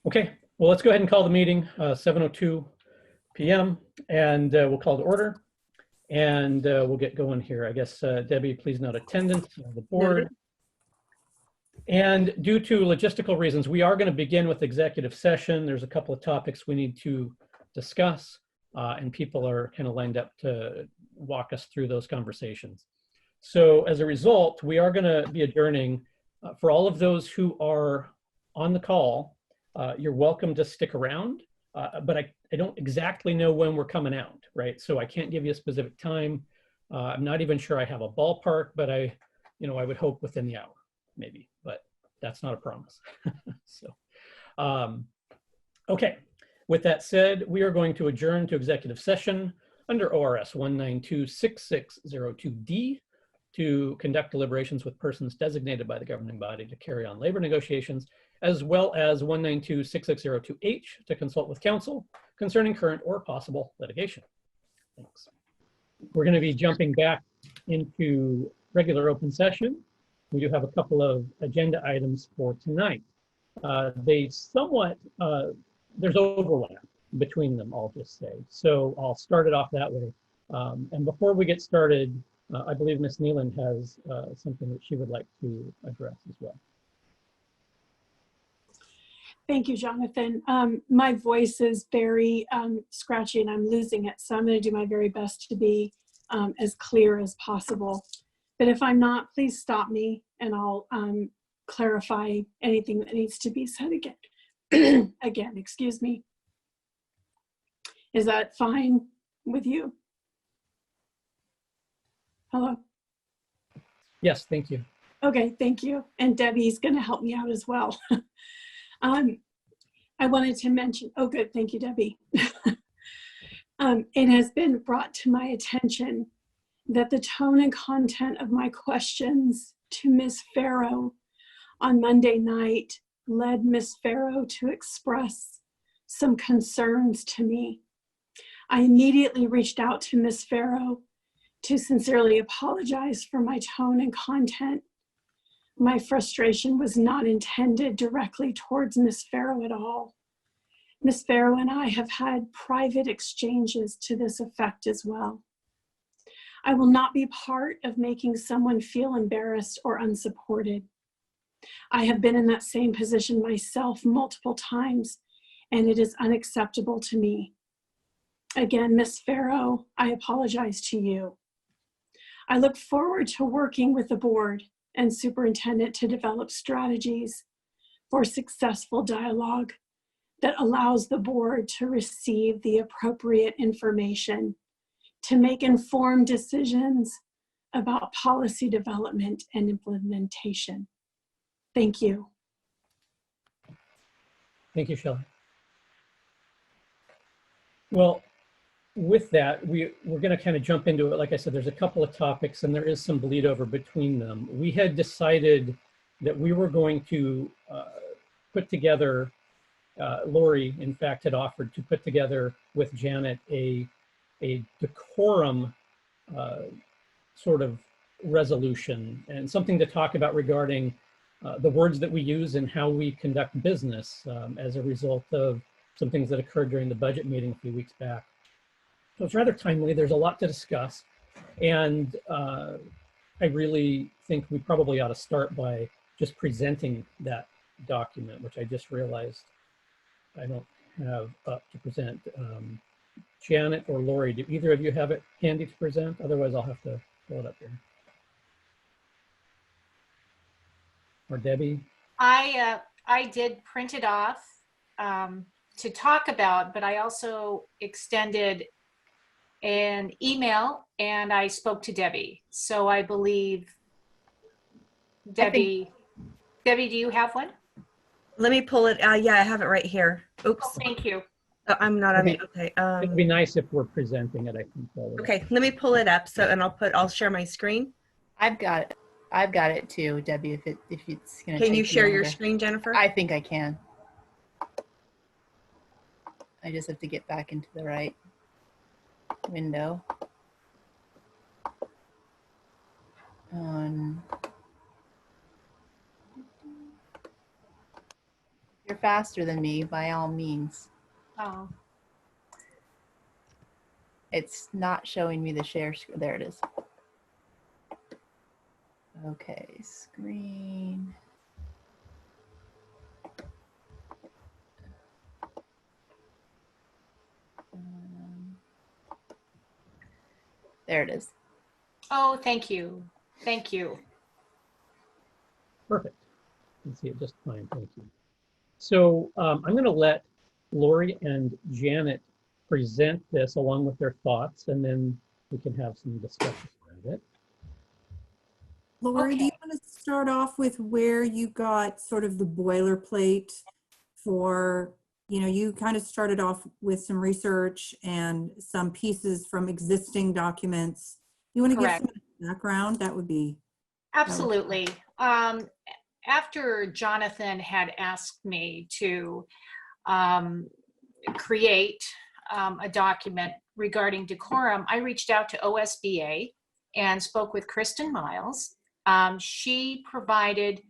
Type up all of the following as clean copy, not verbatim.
Okay, well, let's go ahead and call the meeting, 7:02 p.m. and we'll call to order and we'll get going here. I guess, Debbie, please note attendance of the board. Noted. And due to logistical reasons, we are going to begin with executive session. There's a couple of topics we need to discuss and people are kind of lined up to walk us through those conversations. So as a result, we are going to be adjourning. For all of those who are on the call, you're welcome to stick around, but I don't exactly know when we're coming out, right? So I can't give you a specific time. I'm not even sure I have a ballpark, but I would hope within the hour, maybe, but that's not a promise. So, okay. With that said, we are going to adjourn to executive session under ORS 192-6602D to conduct deliberations with persons designated by the governing body to carry on labor negotiations, as well as 192-6602H to consult with counsel concerning current or possible litigation. Thanks. We're going to be jumping back into regular open session. We do have a couple of agenda items for tonight. They somewhat, there's overlap between them, I'll just say. So I'll start it off that way. And before we get started, I believe Ms. Neelan has something that she would like to address as well. Thank you, Jonathan. My voice is very scratchy and I'm losing it. So I'm going to do my very best to be as clear as possible. But if I'm not, please stop me and I'll clarify anything that needs to be said again. Again, excuse me. Is that fine with you? Hello? Yes, thank you. Okay, thank you. And Debbie's going to help me out as well. I wanted to mention, oh good, thank you, Debbie. It has been brought to my attention that the tone and content of my questions to Ms. Farrow on Monday night led Ms. Farrow to express some concerns to me. I immediately reached out to Ms. Farrow to sincerely apologize for my tone and content. My frustration was not intended directly towards Ms. Farrow at all. Ms. Farrow and I have had private exchanges to this effect as well. I will not be part of making someone feel embarrassed or unsupported. I have been in that same position myself multiple times, and it is unacceptable to me. Again, Ms. Farrow, I apologize to you. I look forward to working with the board and superintendent to develop strategies for successful dialogue that allows the board to receive the appropriate information to make informed decisions about policy development and implementation. Thank you. Thank you, Shelley. Well, with that, we're going to kind of jump into it. Like I said, there's a couple of topics and there is some bleed over between them. We had decided that we were going to put together, Lori, in fact, had offered to put together with Janet a decorum sort of resolution and something to talk about regarding the words that we use and how we conduct business as a result of some things that occurred during the budget meeting a few weeks back. So it's rather timely. There's a lot to discuss. And I really think we probably ought to start by just presenting that document, which I just realized I don't have up to present. Janet or Lori, do either of you have it handy to present? Otherwise, I'll have to pull it up here. Or Debbie? I did print it off to talk about, but I also extended an email and I spoke to Debbie. So I believe, Debbie, do you have one? Let me pull it. Yeah, I have it right here. Oops. Oh, thank you. Oh, I'm not on it. Okay. It'd be nice if we're presenting it, I think. Okay, let me pull it up. So, and I'll share my screen. I've got it too, Debbie, if it's going to Can you share your screen, Jennifer? I think I can. I just have to get back into the right window. You're faster than me, by all means. Oh, It's not showing me the share screen. There it is. Okay, screen. There it is. oh, thank you. Thank you. Perfect. You can see it just fine. Thank you. So I'm going to let Lori and Janet present this along with their thoughts, and then we can have some discussion around it. Lori, do you Okay. want to start off with where you got sort of the boilerplate for, you kind of started off with some research and some pieces from existing documents. You want to give Correct. some background? That would be. Absolutely. After Jonathan had asked me to create a document regarding decorum, I reached out to OSBA and spoke with Kristen Miles. She provided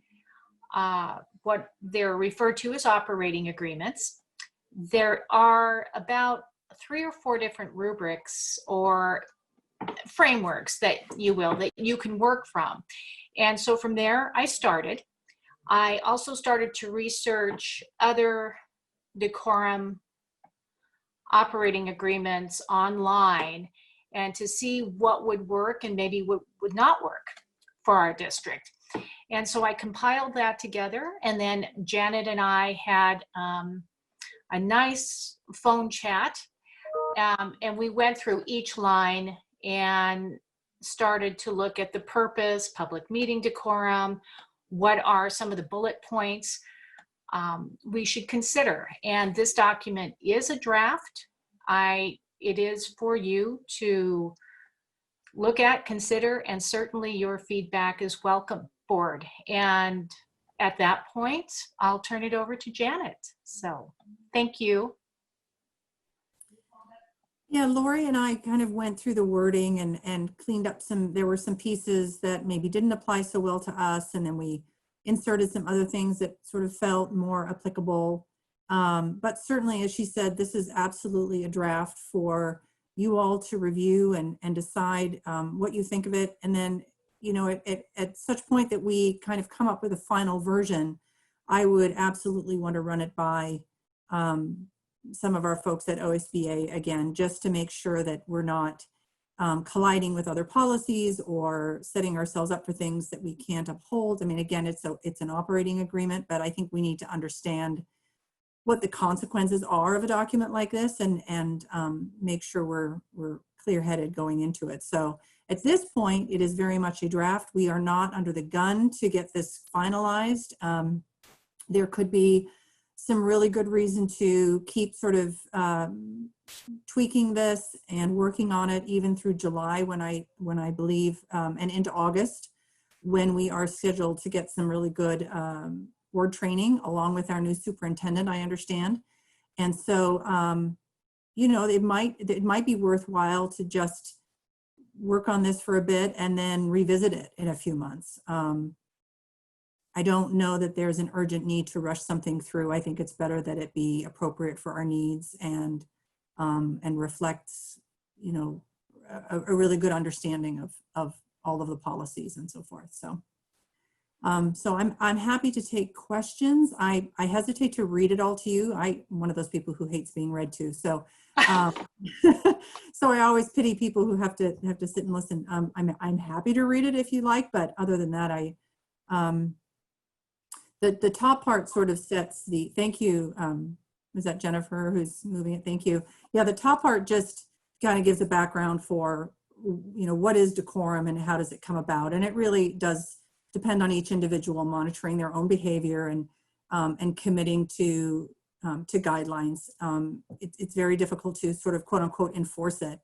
what they're referred to as operating agreements. There are about 3 or 4 different rubrics or frameworks that you can work from. And so from there, I started. I also started to research other decorum operating agreements online and to see what would work and maybe what would not work for our district. And so I compiled that together, and then Janet and I had a nice phone chat, and we went through each line and started to look at the purpose, public meeting decorum, what are some of the bullet points we should consider. And this document is a draft. It is for you to look at, consider, and certainly your feedback is welcome, board. And at that point, I'll turn it over to Janet. So thank you. Yeah, Lori and I kind of went through the wording and cleaned up there were some pieces that maybe didn't apply so well to us. And then we inserted some other things that sort of felt more applicable. But certainly, as she said, this is absolutely a draft for you all to review and decide what you think of it. And then, at such point that we kind of come up with a final version, I would absolutely want to run it by some of our folks at OSBA again, just to make sure that we're not colliding with other policies or setting ourselves up for things that we can't uphold. I mean, again, it's an operating agreement, but I think we need to understand what the consequences are of a document like this and make sure we're clear-headed going into it. So at this point, it is very much a draft. We are not under the gun to get this finalized. There could be some really good reason to keep sort of tweaking this and working on it even through July when I believe, and into August, when we are scheduled to get some really good board training along with our new superintendent, I understand. And so, it might be worthwhile to just work on this for a bit and then revisit it in a few months. I don't know that there's an urgent need to rush something through. I think it's better that it be appropriate for our needs and reflects, a really good understanding of all of the policies and so forth. So, I'm happy to take questions. I hesitate to read it all to you. I'm one of those people who hates being read to. So, so I always pity people who have to sit and listen. I'm happy to read it if you like, but other than that, the top part sort of sets the, thank you, is that Jennifer who's moving it? Thank you. Yeah, the top part just kind of gives a background for, what is decorum and how does it come about? And it really does depend on each individual monitoring their own behavior and committing to guidelines. It's very difficult to sort of quote unquote enforce it.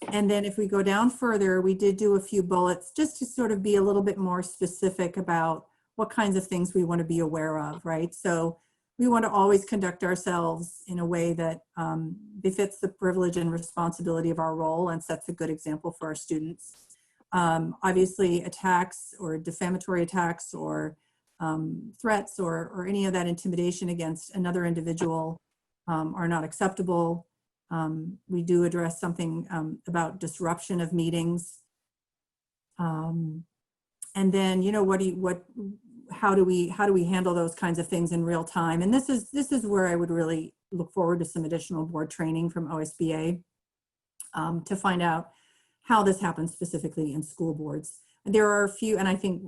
And then if we go down further, we did do a few bullets just to sort of be a little bit more specific about what kinds of things we want to be aware of, right? So we want to always conduct ourselves in a way that befits the privilege and responsibility of our role and sets a good example for our students. Obviously, attacks or defamatory attacks or threats or any of that intimidation against another individual are not acceptable. We do address something about disruption of meetings. And then, you know, how do we handle those kinds of things in real time? And this is where I would really look forward to some additional board training from OSBA to find out how this happens specifically in school boards. And there are a few, and I think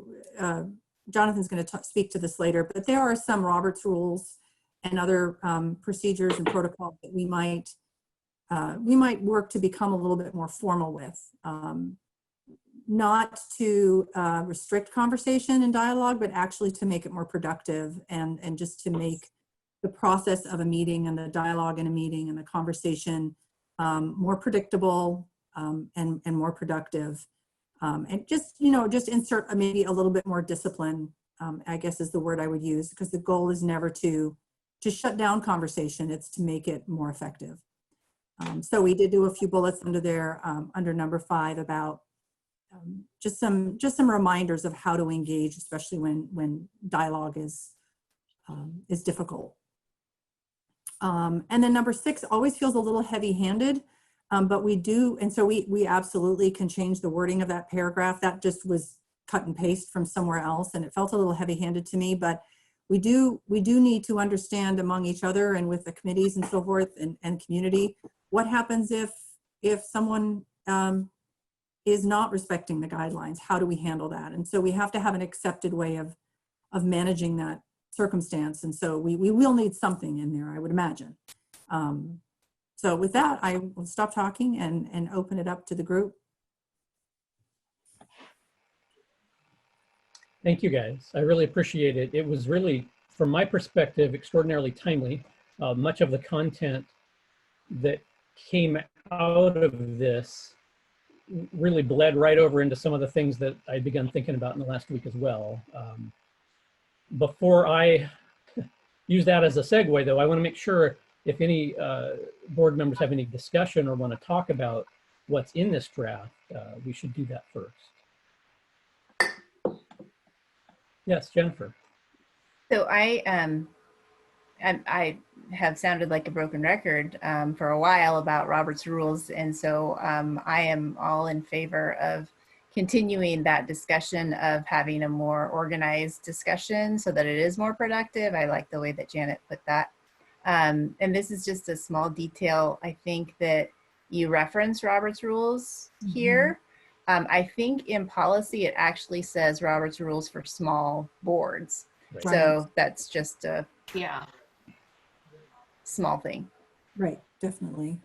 Jonathan's going to speak to this later, but there are some Roberts rules and other procedures and protocols that we might work to become a little bit more formal with. Not to restrict conversation and dialogue, but actually to make it more productive and just to make the process of a meeting and the dialogue in a meeting and the conversation more predictable and more productive. And just, you know, just insert maybe a little bit more discipline, I guess is the word I would use, because the goal is never to shut down conversation, it's to make it more effective. So we did do a few bullets under there, under number 5 about just some reminders of how to engage, especially when dialogue is difficult. And then number 6 always feels a little heavy-handed, but we do, and so we absolutely can change the wording of that paragraph. That just was cut and paste from somewhere else, and it felt a little heavy-handed to me. But we do need to understand among each other and with the committees and so forth and community what happens if someone is not respecting the guidelines. How do we handle that? And so we have to have an accepted way of managing that circumstance. And so we will need something in there, I would imagine. So with that, I will stop talking and open it up to the group. Thank you, guys. I really appreciate it. It was really, from my perspective, extraordinarily timely. Much of the content that came out of this really bled right over into some of the things that I'd begun thinking about in the last week as well. Before I use that as a segue, though, I want to make sure if any board members have any discussion or want to talk about what's in this draft, we should do that first. Yes, Jennifer. So I have sounded like a broken record for a while about Robert's rules. And so I am all in favor of continuing that discussion of having a more organized discussion so that it is more productive. I like the way that Janet put that. And this is just a small detail. I think that you reference Robert's rules here. I think in policy, it actually says Robert's rules for small boards. Right. So that's just a Yeah. small thing. Right, definitely.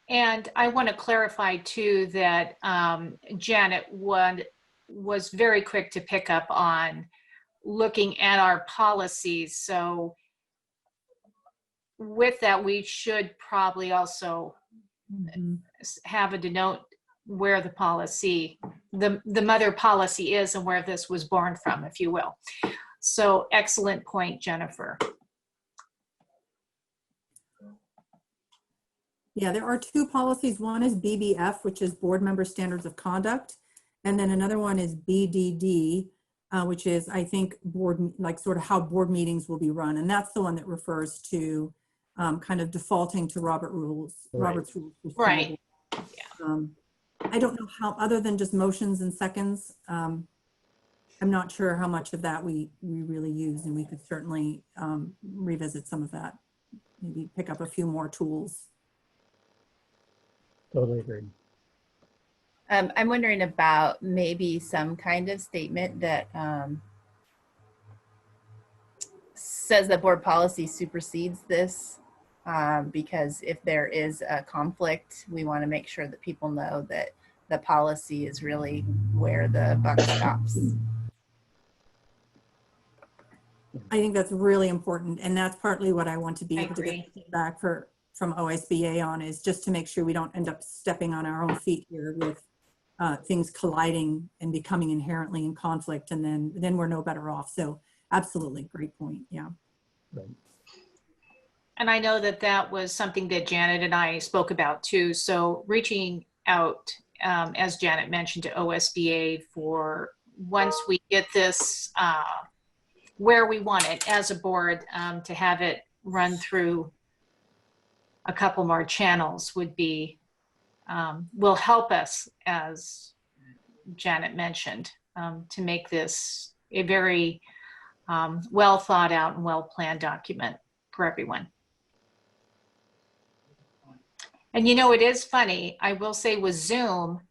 And I want to clarify too that Janet was very quick to pick up on looking at our policies. So with that, we should probably also have a denote where the policy, the mother policy is and where this was born from, if you will. So excellent point, Jennifer. Yeah, there are 2 policies. One is BBF, which is Board Member Standards of Conduct. And then another one is BDD, which is, I think, like sort of how board meetings will be run. And that's the one that refers to kind of defaulting to Robert's rules. Right. I don't know how, other than just motions and seconds, I'm not sure how much of that we really use, and we could certainly revisit some of that, maybe pick up a few more tools. Totally agreed. I'm wondering about maybe some kind of statement that says that board policy supersedes this, because if there is a conflict, we want to make sure that people know that the policy is really where the buck stops. I think that's really important, and that's partly what I want to be able to get feedback from OSBA on, is just to make sure we don't end up stepping on our own feet here with things colliding and becoming inherently in conflict, and then we're no better off. So absolutely, great point. Yeah. Right. And I know that that was something that Janet and I spoke about too. So reaching out, as Janet mentioned, to OSBA for once we get this where we want it as a board, to have it run through a couple more channels would be, will help us, as Janet mentioned, to make this a very well thought out and well planned document for everyone. And you know, it is funny, I will say with Zoom,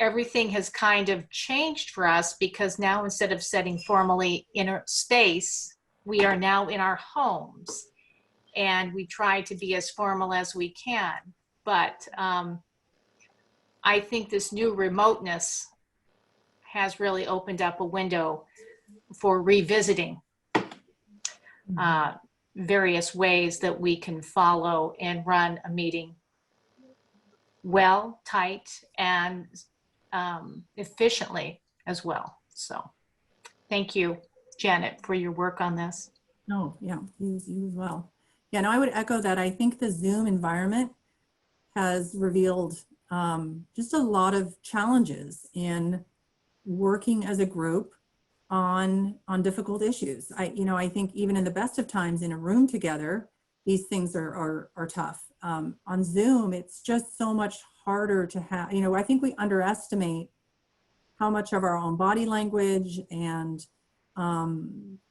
everything has kind of changed for us, because now instead of setting formally in a space, we are now in our homes, and we try to be as formal as we can. But I think this new remoteness has really opened up a window for revisiting various ways that we can follow and run a meeting well, tight, and efficiently as well. So thank you, Janet, for your work on this. Oh, yeah, you as well. Yeah, no, I would echo that. I think the Zoom environment has revealed just a lot of challenges in working as a group on difficult issues. I think even in the best of times in a room together, these things are tough. On Zoom, it's just so much harder to have, I think we underestimate how much of our own body language and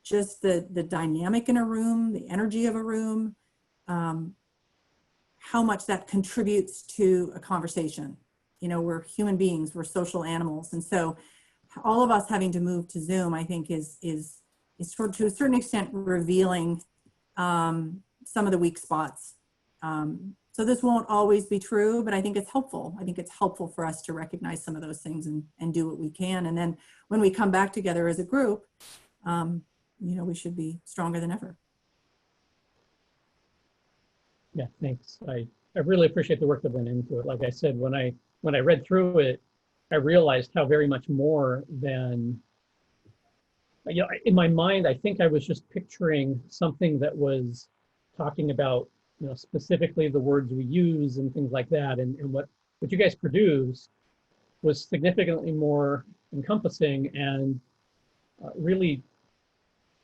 just the dynamic in a room, the energy of a room, how much that contributes to a conversation. We're human beings, we're social animals. And so all of us having to move to Zoom, I think is to a certain extent revealing some of the weak spots. So this won't always be true, but I think it's helpful. I think it's helpful for us to recognize some of those things and do what we can. And then when we come back together as a group, we should be stronger than ever. Yeah, thanks. I really appreciate the work that went into it. Like I said, when I read through it, I realized how very much more than, in my mind, I think I was just picturing something that was talking about, specifically the words we use and things like that. And what you guys produced was significantly more encompassing and really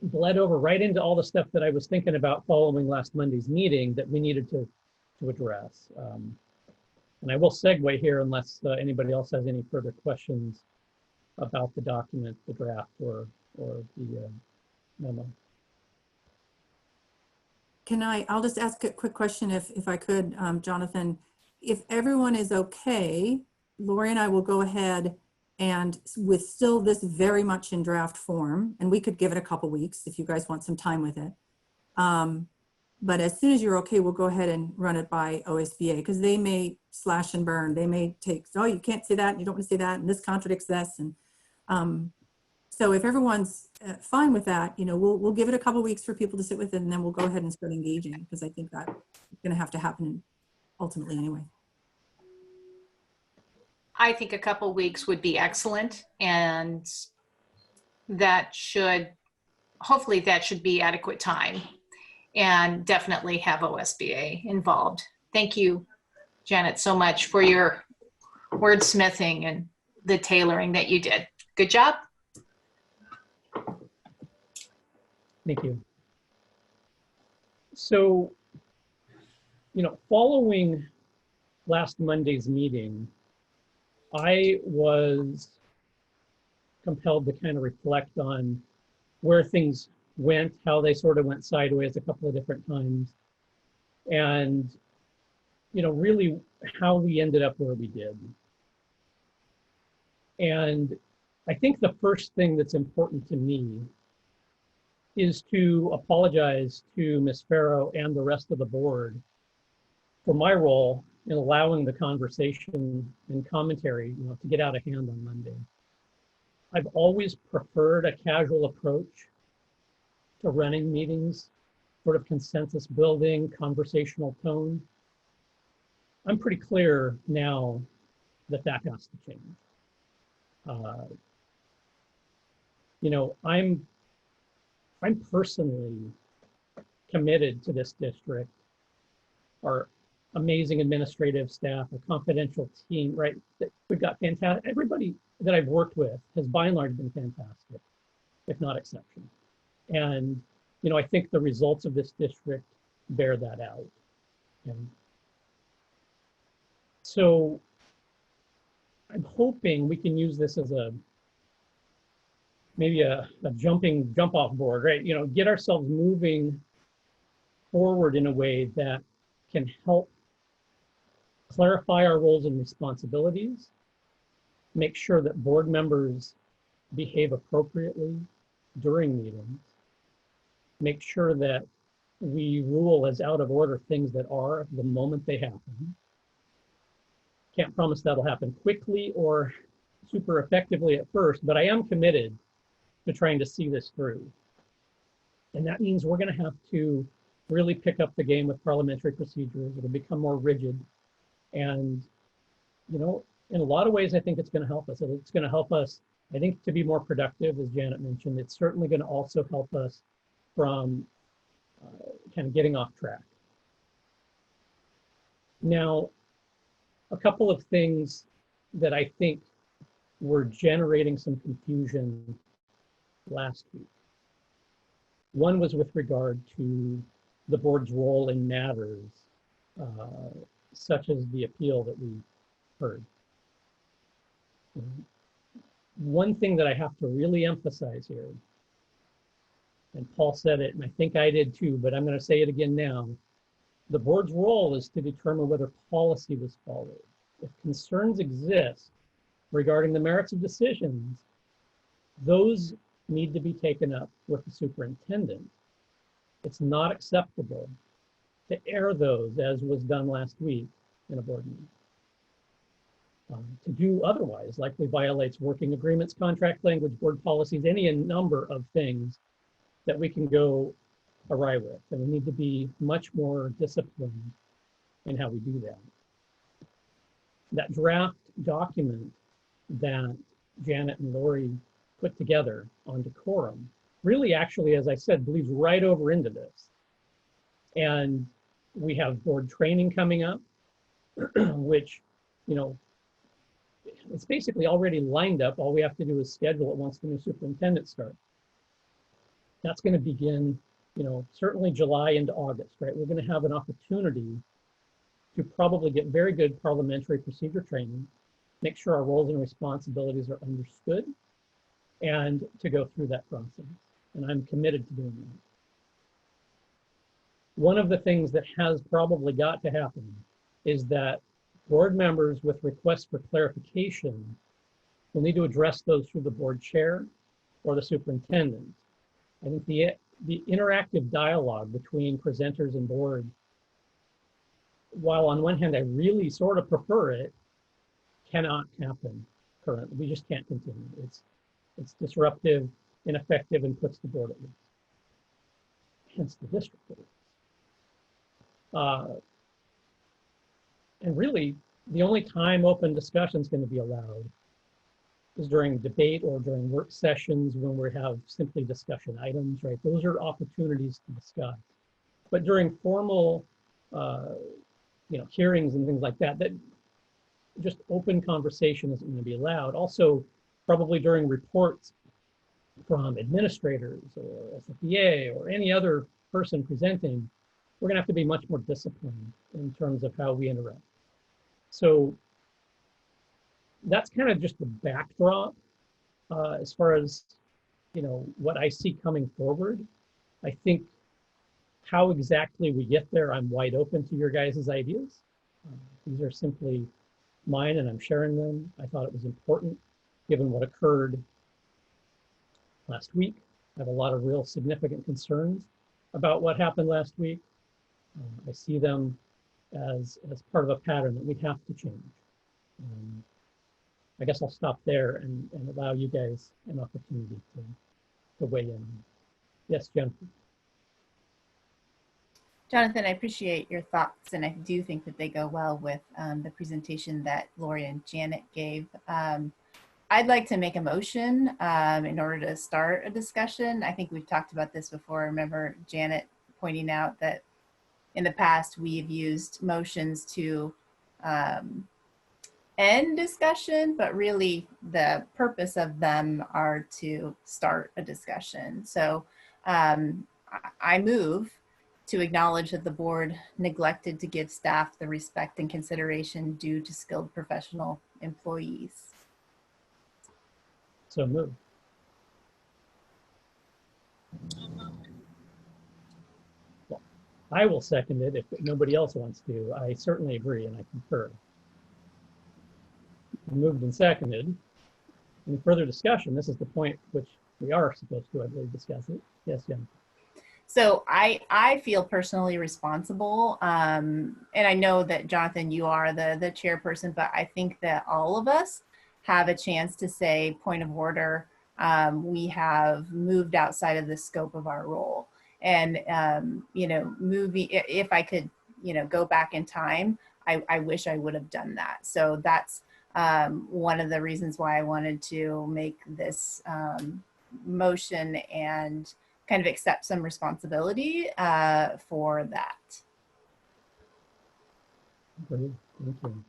bled over right into all the stuff that I was thinking about following last Monday's meeting that we needed to address. And I will segue here unless anybody else has any further questions about the document, the draft, or the memo. I'll just ask a quick question if I could, Jonathan. If everyone is okay, Lori and I will go ahead and with still this very much in draft form, and we could give it a couple weeks if you guys want some time with it. But as soon as you're okay, we'll go ahead and run it by OSBA, because they may slash and burn. They may take, oh, you can't say that, and you don't want to say that, and this contradicts this. And so if everyone's fine with that, we'll give it a couple weeks for people to sit with it, and then we'll go ahead and start engaging, because I think that's going to have to happen ultimately anyway. I think a couple weeks would be excellent, and hopefully that should be adequate time, and definitely have OSBA involved. Thank you, Janet, so much for your wordsmithing and the tailoring that you did. Good job. Thank you. So, following last Monday's meeting, I was compelled to kind of reflect on where things went, how they sort of went sideways a couple of different times, and really how we ended up where we did. And I think the first thing that's important to me is to apologize to Ms. Farrow and the rest of the board for my role in allowing the conversation and commentary, to get out of hand on Monday. I've always preferred a casual approach to running meetings, sort of consensus building, conversational tone. I'm pretty clear now that has to change. I'm personally committed to this district, our amazing administrative staff, a confidential team, right? We've got fantastic, everybody that I've worked with has by and large been fantastic, if not exceptional. And, you know, I think the results of this district bear that out. And so I'm hoping we can use this as maybe a jump off board, right? You know, get ourselves moving forward in a way that can help clarify our roles and responsibilities, make sure that board members behave appropriately during meetings, make sure that we rule as out of order things that are the moment they happen. Can't promise that'll happen quickly or super effectively at first, but I am committed to trying to see this through. And that means we're going to have to really pick up the game with parliamentary procedures. It'll become more rigid. And, you know, in a lot of ways, I think it's going to help us. It's going to help us, I think, to be more productive, as Janet mentioned. It's certainly going to also help us from kind of getting off track. Now, a couple of things that I think were generating some confusion last week. One was with regard to the board's role in matters such as the appeal that we heard. One thing that I have to really emphasize here, and Paul said it, and I think I did too, but I'm going to say it again now. The board's role is to determine whether policy was followed. If concerns exist regarding the merits of decisions, those need to be taken up with the superintendent. It's not acceptable to air those, as was done last week in a board meeting. To do otherwise likely violates working agreements, contract language, board policies, any number of things that we can go awry with. And we need to be much more disciplined in how we do that. That draft document that Janet and Lori put together on decorum really actually, as I said, bleeds right over into this. And we have board training coming up, which, you know, it's basically already lined up. All we have to do is schedule it once the new superintendent starts. That's going to begin, you know, certainly July into August, right? We're going to have an opportunity to probably get very good parliamentary procedure training, make sure our roles and responsibilities are understood, and to go through that process. And I'm committed to doing that. One of the things that has probably got to happen is that board members with requests for clarification will need to address those through the board chair or the superintendent. I think the interactive dialogue between presenters and board, while on one hand I really sort of prefer it, cannot happen currently. We just can't continue. It's disruptive, ineffective, and puts the board at risk. Hence the district at risk. And really, the only time open discussion is going to be allowed is during debate or during work sessions when we have simply discussion items, right? Those are opportunities to discuss. But during formal, you know, hearings and things like that, that just open conversation isn't going to be allowed. Also, probably during reports from administrators or SFEA or any other person presenting, we're going to have to be much more disciplined in terms of how we interact. So that's kind of just the backdrop as far as, you know, what I see coming forward. I think how exactly we get there, I'm wide open to your guys' ideas. These are simply mine and I'm sharing them. I thought it was important given what occurred last week. I have a lot of real significant concerns about what happened last week. I see them as part of a pattern that we have to change. I guess I'll stop there and allow you guys an opportunity to weigh in. Yes, Jennifer. Jonathan, I appreciate your thoughts, and I do think that they go well with the presentation that Lori and Janet gave. I'd like to make a motion in order to start a discussion. I think we've talked about this before. I remember Janet pointing out that in the past we've used motions to end discussion, but really the purpose of them are to start a discussion. So I move to acknowledge that the board neglected to give staff the respect and consideration due to skilled professional employees. So moved. Well, I will second it if nobody else wants to. I certainly agree and I concur. Moved and seconded. Any further discussion? This is the point which we are supposed to, I believe, discuss it. Yes, Jen. So I feel personally responsible, and I know that Jonathan, you are the chairperson, but I think that all of us have a chance to say, point of order, we have moved outside of the scope of our role. And, you know, if I could, you know, go back in time, I wish I would have done that. So that's one of the reasons why I wanted to make this motion and kind of accept some responsibility for that. Great. Thank you.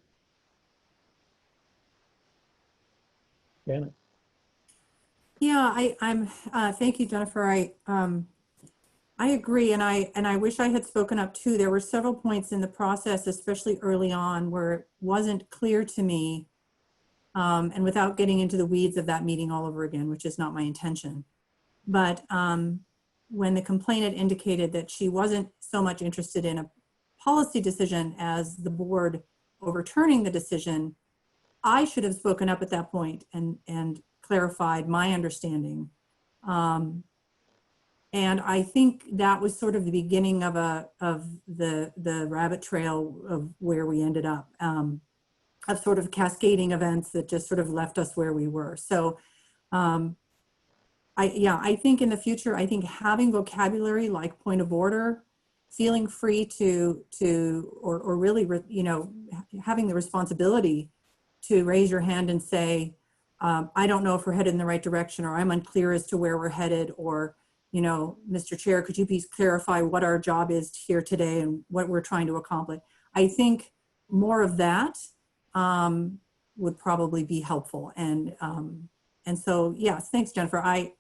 Janet. Yeah, I'm. Thank you, Jennifer. I agree, and I wish I had spoken up too. There were several points in the process, especially early on, where it wasn't clear to me, and without getting into the weeds of that meeting all over again, which is not my intention. But when the complainant indicated that she wasn't so much interested in a policy decision as the board overturning the decision, I should have spoken up at that point and clarified my understanding. And I think that was sort of the beginning of the rabbit trail of where we ended up, of sort of cascading events that just sort of left us where we were. So I think in the future, I think having vocabulary like point of order, feeling free or really, you know, having the responsibility to raise your hand and say, I don't know if we're headed in the right direction, or I'm unclear as to where we're headed, or, you know, Mr. Chair, could you please clarify what our job is here today and what we're trying to accomplish? I think more of that would probably be helpful. And so, yes, thanks, Jennifer. I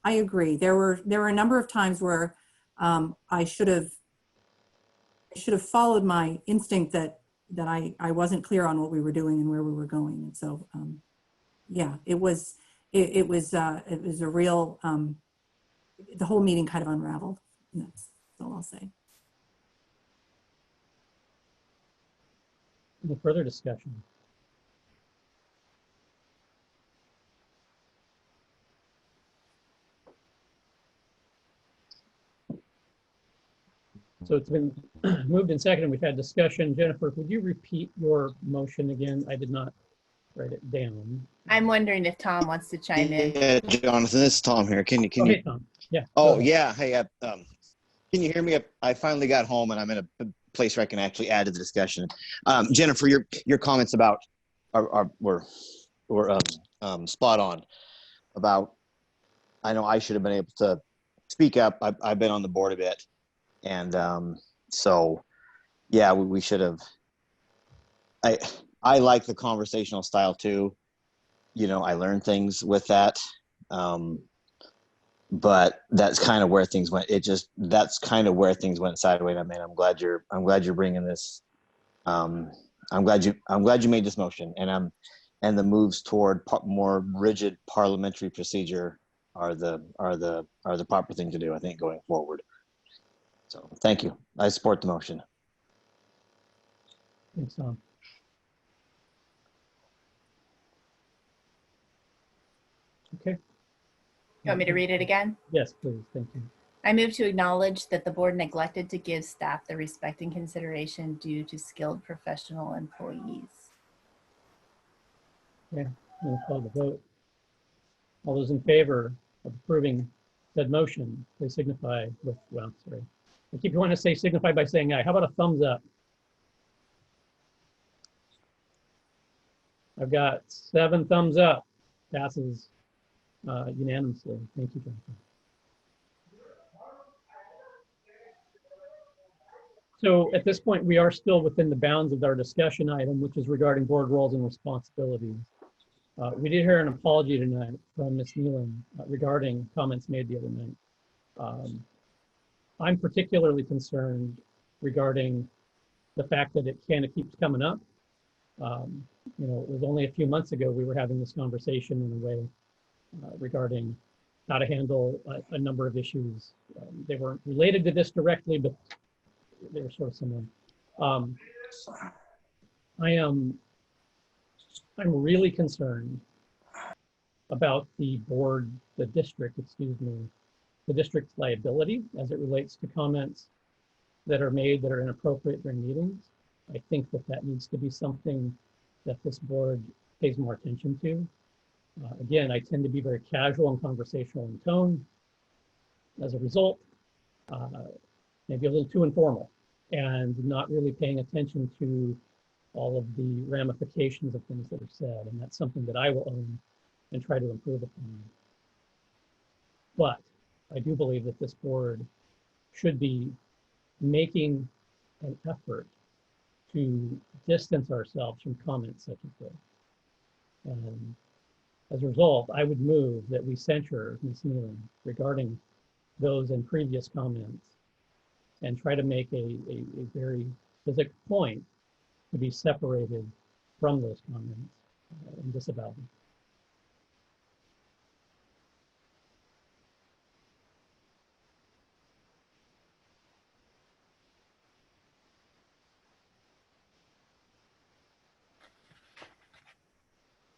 agree. There were a number of times where I should have followed my instinct that I wasn't clear on what we were doing and where we were going. And so, yeah, it was a real, the whole meeting kind of unraveled. And that's all I'll say. Any further discussion? So it's been moved and seconded. We've had discussion. Jennifer, would you repeat your motion again? I did not write it down. I'm wondering if Tom wants to chime in. Yeah, Jonathan, this is Tom here. Can you? Hey, Tom. Yeah. Oh, yeah. Hey, can you hear me? I finally got home and I'm in a place where I can actually add to the discussion. Jennifer, your comments about were spot on. About, I know I should have been able to speak up. I've been on the board a bit, and so yeah, we should have. I like the conversational style too. You know, I learned things with that. But that's kind of where things went. That's kind of where things went sideways. I mean, I'm glad you're bringing this. I'm glad you made this motion, and the moves toward more rigid parliamentary procedure are the proper thing to do, I think, going forward. So thank you. I support the motion. Thanks, Tom. Okay. You want me to read it again? Yes, please. Thank you. I move to acknowledge that the board neglected to give staff the respect and consideration due to skilled professional employees. Okay, I'm going to call the vote. All those in favor of approving said motion, please signify with, well, sorry. I keep wanting to say signify by saying aye. How about a thumbs up? I've got 7 thumbs up. Passes unanimously. Thank you, Jennifer. So at this point, we are still within the bounds of our discussion item, which is regarding board roles and responsibilities. We did hear an apology tonight from Ms. Nealon regarding comments made the other night. I'm particularly concerned regarding the fact that it kind of keeps coming up. You know, it was only a few months ago we were having this conversation in a way regarding how to handle a number of issues. They weren't related to this directly, but they were sort of similar. I'm really concerned about the district's liability as it relates to comments that are made that are inappropriate during meetings. I think that needs to be something that this board pays more attention to. Again, I tend to be very casual and conversational in tone. As a result, maybe a little too informal and not really paying attention to all of the ramifications of things that are said. And that's something that I will own and try to improve upon. But I do believe that this board should be making an effort to distance ourselves from comments such as this. And as a result, I would move that we censure Ms. Nealon regarding those and previous comments and try to make a very specific point to be separated from those comments and disavow them.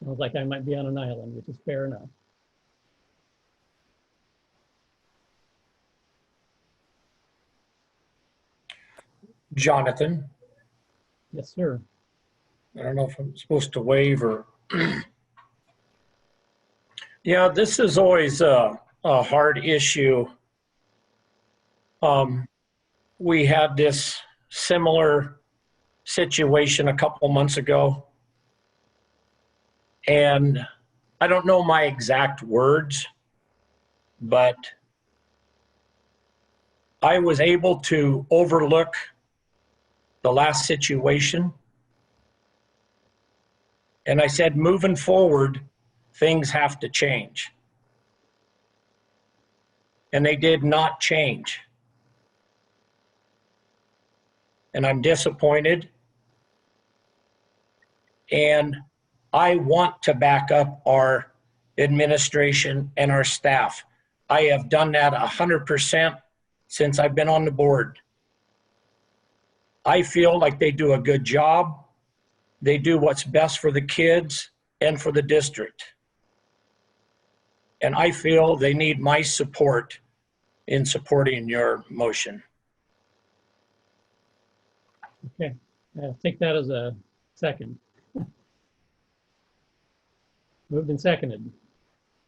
Sounds like I might be on an island, which is fair enough. Jonathan, Yes, sir. I don't know if I'm supposed to wave or. Yeah, this is always a hard issue. We had this similar situation a couple months ago. And I don't know my exact words, but I was able to overlook the last situation. And I said, moving forward, things have to change. And they did not change. And I'm disappointed. And I want to back up our administration and our staff. I have done that 100% since I've been on the board. I feel like they do a good job. They do what's best for the kids and for the district. And I feel they need my support in supporting your motion. Okay, I'll take that as a second. Moved and seconded.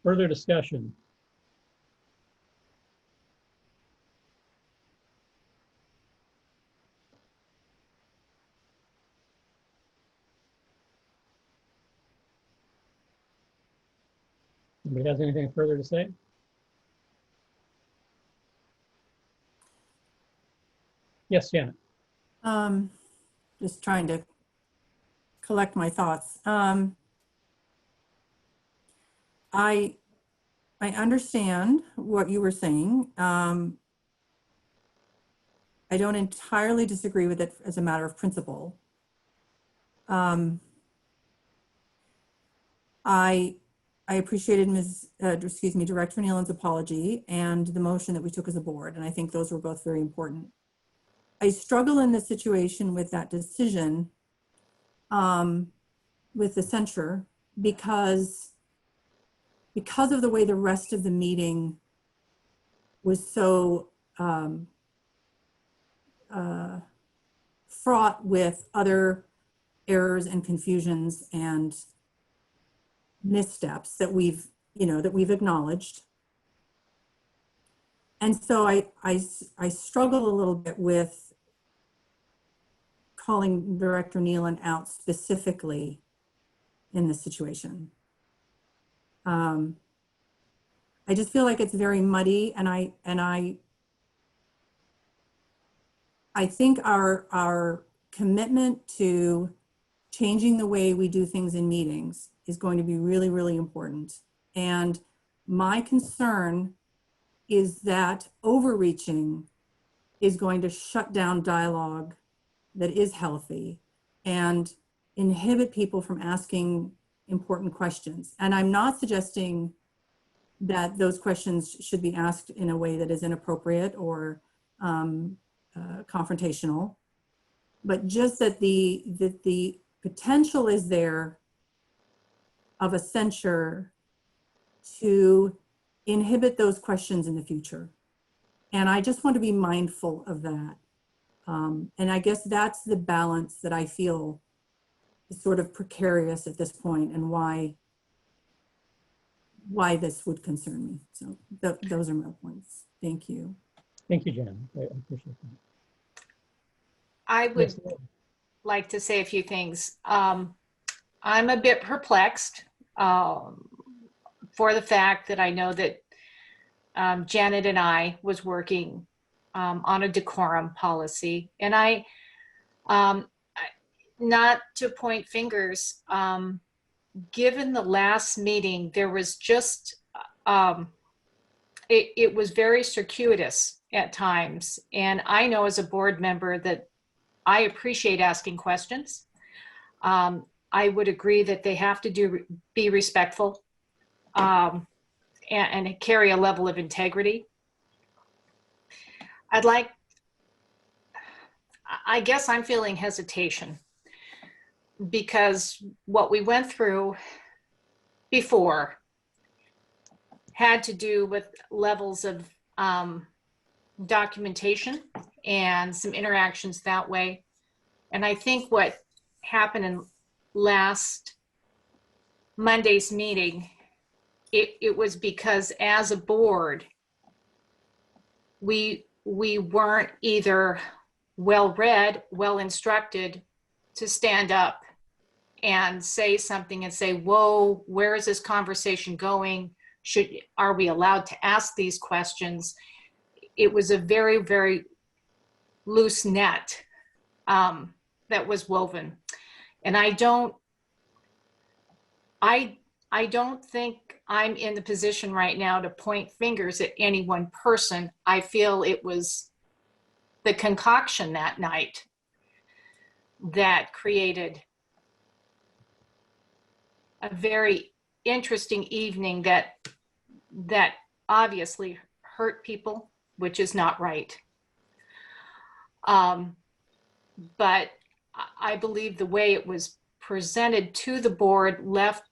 Further discussion? Anybody has anything further to say? Yes, Janet. Just trying to collect my thoughts. I understand what you were saying. I don't entirely disagree with it as a matter of principle. I appreciated Director Nealon's apology and the motion that we took as a board, and I think those were both very important. I struggle in this situation with that decision with the censure because of the way the rest of the meeting was so fraught with other errors and confusions and missteps that we've acknowledged. And so I struggle a little bit with calling Director Nealon out specifically in this situation. I just feel like it's very muddy, and I think our commitment to changing the way we do things in meetings is going to be really, really important. And my concern is that overreaching is going to shut down dialogue that is healthy and inhibit people from asking important questions. And I'm not suggesting that those questions should be asked in a way that is inappropriate or confrontational, but just that the potential is there of a censure to inhibit those questions in the future. And I just want to be mindful of that. And I guess that's the balance that I feel is sort of precarious at this point, and why this would concern me. So those are my points. Thank you. Thank you, Jen. I appreciate that. I would Yes, Lord. like to say a few things. I'm a bit perplexed for the fact that I know that Janet and I was working on a decorum policy, and not to point fingers, given the last meeting, there was just, it was very circuitous at times. And I know as a board member that I appreciate asking questions. I would agree that they have to be respectful and carry a level of integrity. I guess I'm feeling hesitation because what we went through before had to do with levels of documentation and some interactions that way. And I think what happened in last Monday's meeting, it was because as a board, we weren't either well-read, well-instructed to stand up and say something and say, whoa, where is this conversation going? Are we allowed to ask these questions? It was a very, very loose net that was woven. And I don't think I'm in the position right now to point fingers at any one person. I feel it was the concoction that night that created a very interesting evening that obviously hurt people, which is not right. But I believe the way it was presented to the board left,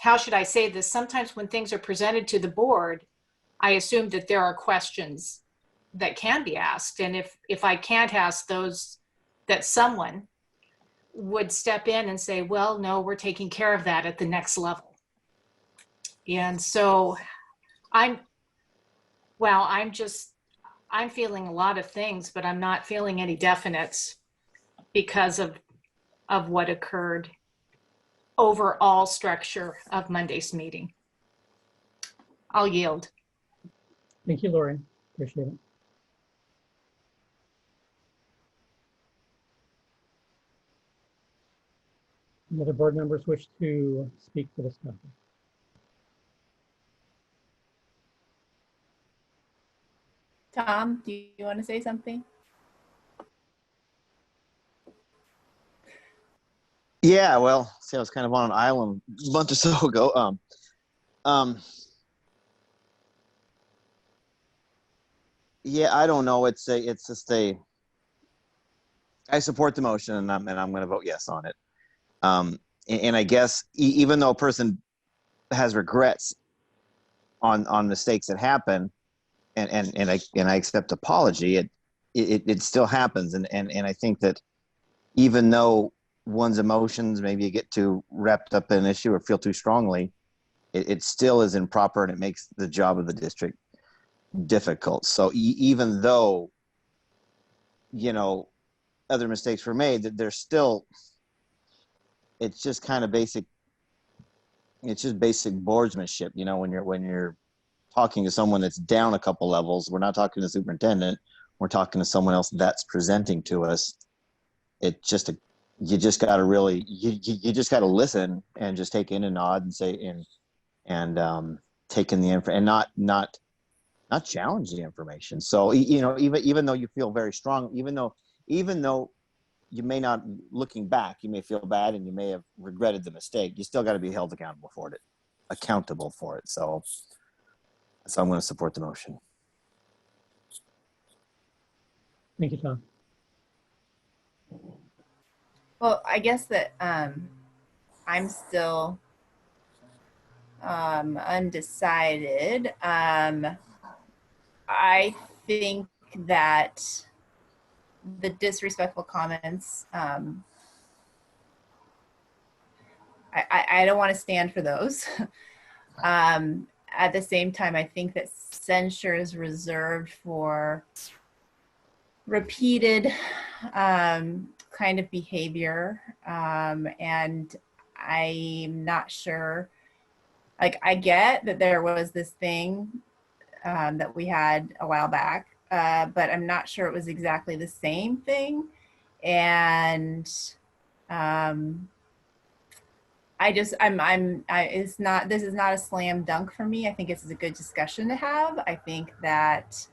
how should I say this? Sometimes when things are presented to the board, I assume that there are questions that can be asked. And if I can't ask those, that someone would step in and say, well, no, we're taking care of that at the next level. And so I'm feeling a lot of things, but I'm not feeling any definites because of what occurred overall structure of Monday's meeting. I'll yield. Thank you, Lori. Appreciate it. Any other board members wish to speak to this topic? Tom, do you want to say something? Yeah, well, see, I was kind of on an island a month or so ago. Yeah, I don't know. It's just I support the motion, and I'm going to vote yes on it. And I guess even though a person has regrets on mistakes that happen, and I accept apology, it still happens, and I think that even though one's emotions, maybe you get too wrapped up in an issue or feel too strongly, it still is improper, and it makes the job of the district difficult. So even though, other mistakes were made, that there's still, it's just kind of basic. It's just basic boardsmanship, when you're talking to someone that's down a couple levels. We're not talking to the superintendent. We're talking to someone else that's presenting to us. You just got to really, you just got to listen and just take in a nod and say, and taken the info and not challenge the information. So, you know, even though you feel very strong, even though you may not, looking back, you may feel bad and you may have regretted the mistake, you still got to be held accountable for it. So I'm going to support the motion. Thank you, Tom. Well, I guess that I'm still undecided. I think that the disrespectful comments, I don't want to stand for those. At the same time, I think that censure is reserved for repeated kind of behavior, and I'm not sure. Like, I get that there was this thing that we had a while back, but I'm not sure it was exactly the same thing. And this is not a slam dunk for me. I think this is a good discussion to have. I think that,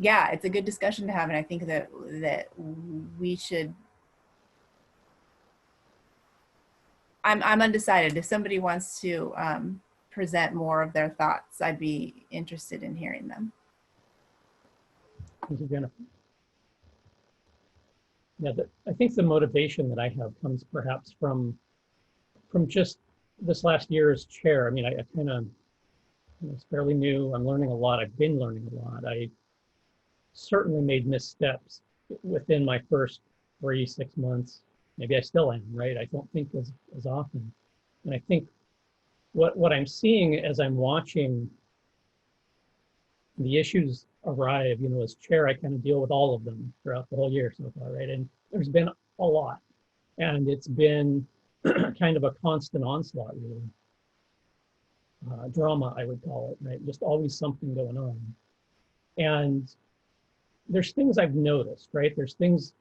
yeah, it's a good discussion to have. And I think that we should, I'm undecided. If somebody wants to present more of their thoughts, I'd be interested in hearing them. Thank you, Jennifer. Yeah, I think the motivation that I have comes perhaps from just this last year as chair. I mean, I kind of, it's fairly new. I'm learning a lot. I've been learning a lot. I certainly made missteps within my first 3-6 months. Maybe I still am, right? I don't think as often. And I think what I'm seeing as I'm watching the issues arrive, you know, as chair, I kind of deal with all of them throughout the whole year so far, right? And there's been a lot, and it's been kind of a constant onslaught, really. Drama, I would call it, right? Just always something going on. And there's things I've noticed, right? There tends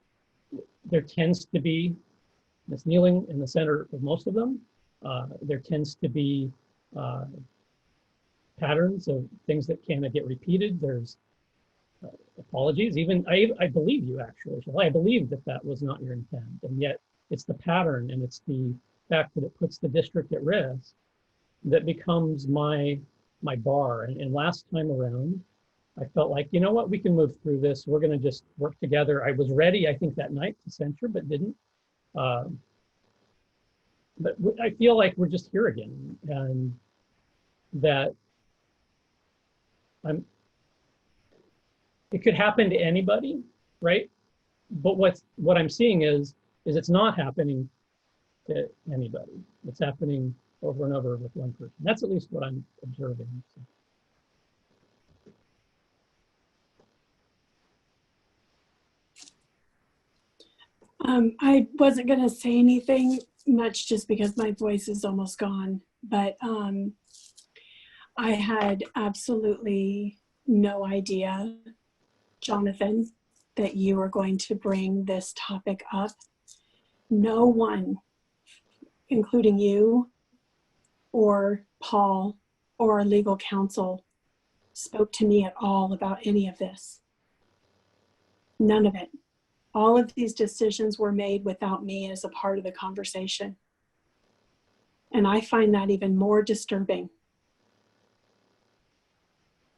to be, Ms. Kneeling in the center of most of them, there tends to be patterns of things that kind of get repeated. There's apologies. Even I believe you, actually. I believe that was not your intent, and yet it's the pattern and it's the fact that it puts the district at risk that becomes my bar. And last time around, I felt like, you know what, we can move through this. We're going to just work together. I was ready, I think, that night to censure, but didn't. But I feel like we're just here again, and that it could happen to anybody, right? But what I'm seeing is it's not happening to anybody. It's happening over and over with one person. That's at least what I'm observing. So. I wasn't going to say anything much just because my voice is almost gone, but I had absolutely no idea, Jonathan, that you were going to bring this topic up. No one, including you or Paul or our legal counsel, spoke to me at all about any of this. None of it. All of these decisions were made without me as a part of the conversation. And I find that even more disturbing.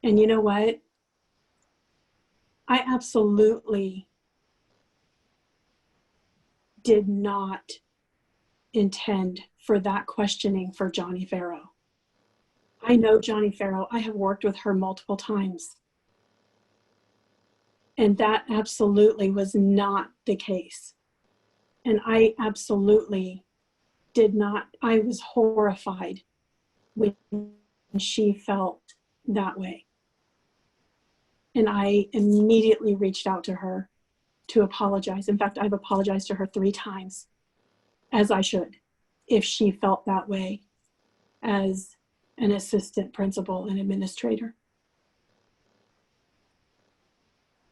And you know what? I absolutely did not intend for that questioning for Johnny Farrow. I know Johnny Farrow. I have worked with her multiple times. And that absolutely was not the case. And I absolutely did not, I was horrified when she felt that way. And I immediately reached out to her to apologize. In fact, I've apologized to her 3 times, as I should, if she felt that way as an assistant principal and administrator.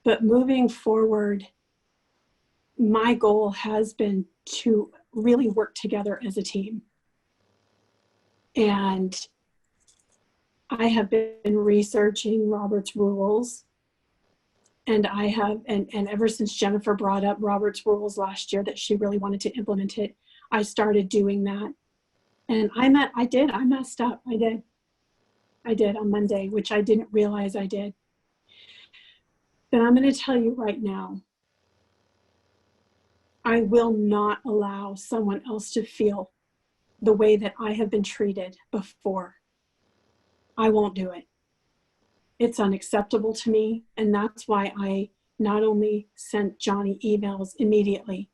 But moving forward, my goal has been to really work together as a team. And I have been researching Robert's rules. And I have, and ever since Jennifer brought up Robert's rules last year that she really wanted to implement it, I started doing that. And I messed up. I did on Monday, which I didn't realize I did. But I'm going to tell you right now, I will not allow someone else to feel the way that I have been treated before. I won't do it. It's unacceptable to me. And that's why I not only sent Johnny emails immediately,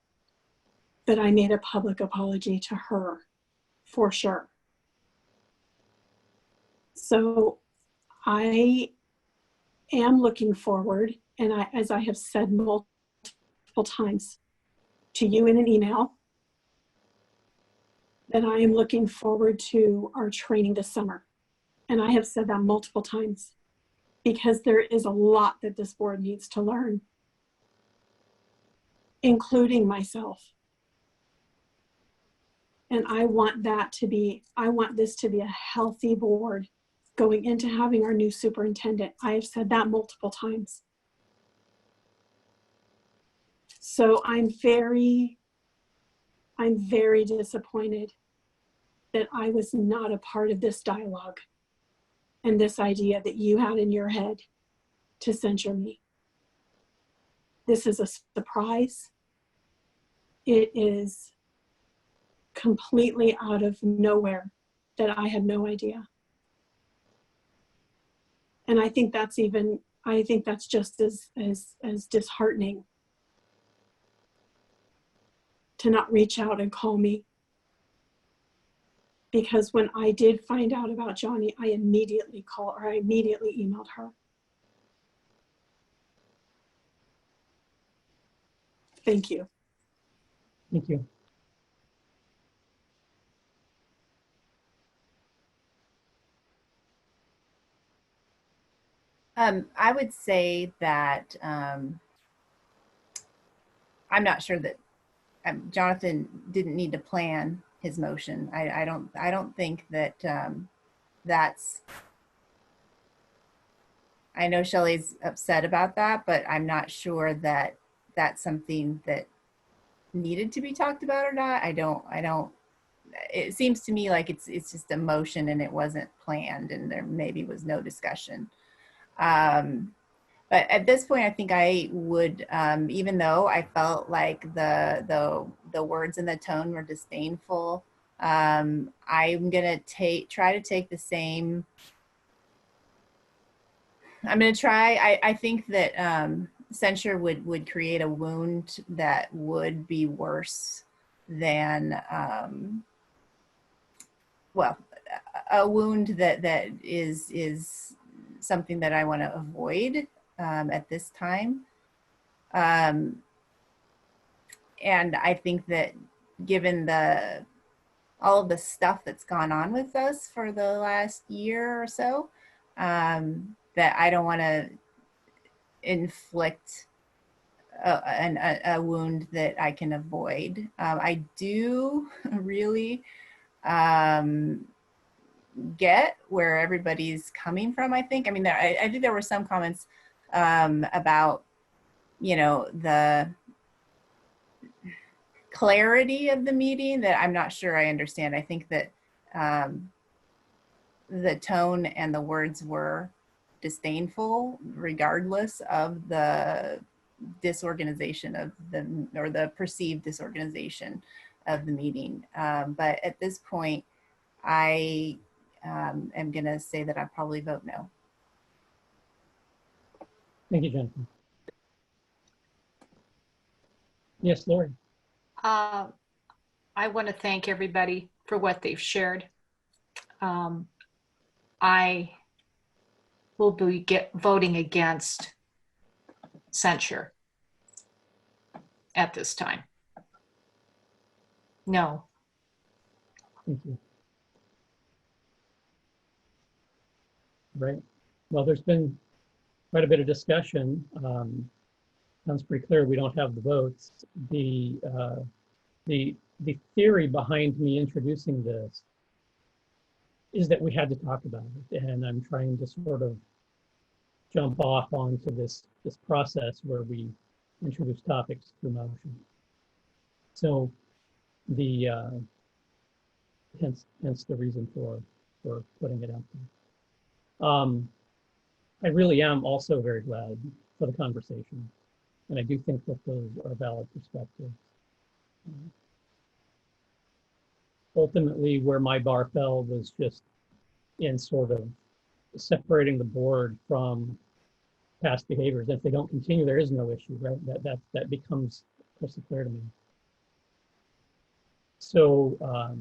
but I made a public apology to her for sure. So I am looking forward, and as I have said multiple times to you in an email, that I am looking forward to our training this summer. And I have said that multiple times because there is a lot that this board needs to learn, including myself. And I want this to be a healthy board going into having our new superintendent. I have said that multiple times. So I'm very disappointed that I was not a part of this dialogue and this idea that you had in your head to censure me. This is a surprise. It is completely out of nowhere that I had no idea. And I think that's just as disheartening to not reach out and call me. Because when I did find out about Johnny, I immediately emailed her. Thank you. Thank you. I would say that I'm not sure that Jonathan didn't need to plan his motion. I don't think that that's. I know Shelley's upset about that, but I'm not sure that that's something that needed to be talked about or not. I don't. It seems to me like it's just a motion and it wasn't planned, and there maybe was no discussion. But at this point, I think I would, even though I felt like the words and the tone were disdainful, I'm gonna try to take the same. I'm gonna try. I think that censure would create a wound that would be worse than well, a wound that is something that I want to avoid at this time. And I think that given all of the stuff that's gone on with us for the last year or so, that I don't want to inflict a wound that I can avoid. I do really get where everybody's coming from. I think. I mean, I think there were some comments about, the clarity of the meeting that I'm not sure I understand. I think that the tone and the words were disdainful, regardless of the disorganization of or the perceived disorganization of the meeting. But at this point, I am going to say that I probably vote no. Thank you, Jennifer. Yes, Lori. I want to thank everybody for what they've shared. I will be voting against censure at this time. No. Thank you. Right. Well, there's been quite a bit of discussion. Sounds pretty clear we don't have the votes. The theory behind me introducing this is that we had to talk about it, and I'm trying to sort of jump off onto this process where we introduce topics through motion. So the hence the reason for putting it out there. I really am also very glad for the conversation, and I do think that those are valid perspectives. Ultimately, where my bar fell was just in sort of separating the board from past behaviors. If they don't continue, there is no issue, right? That becomes crystal clear to me. So I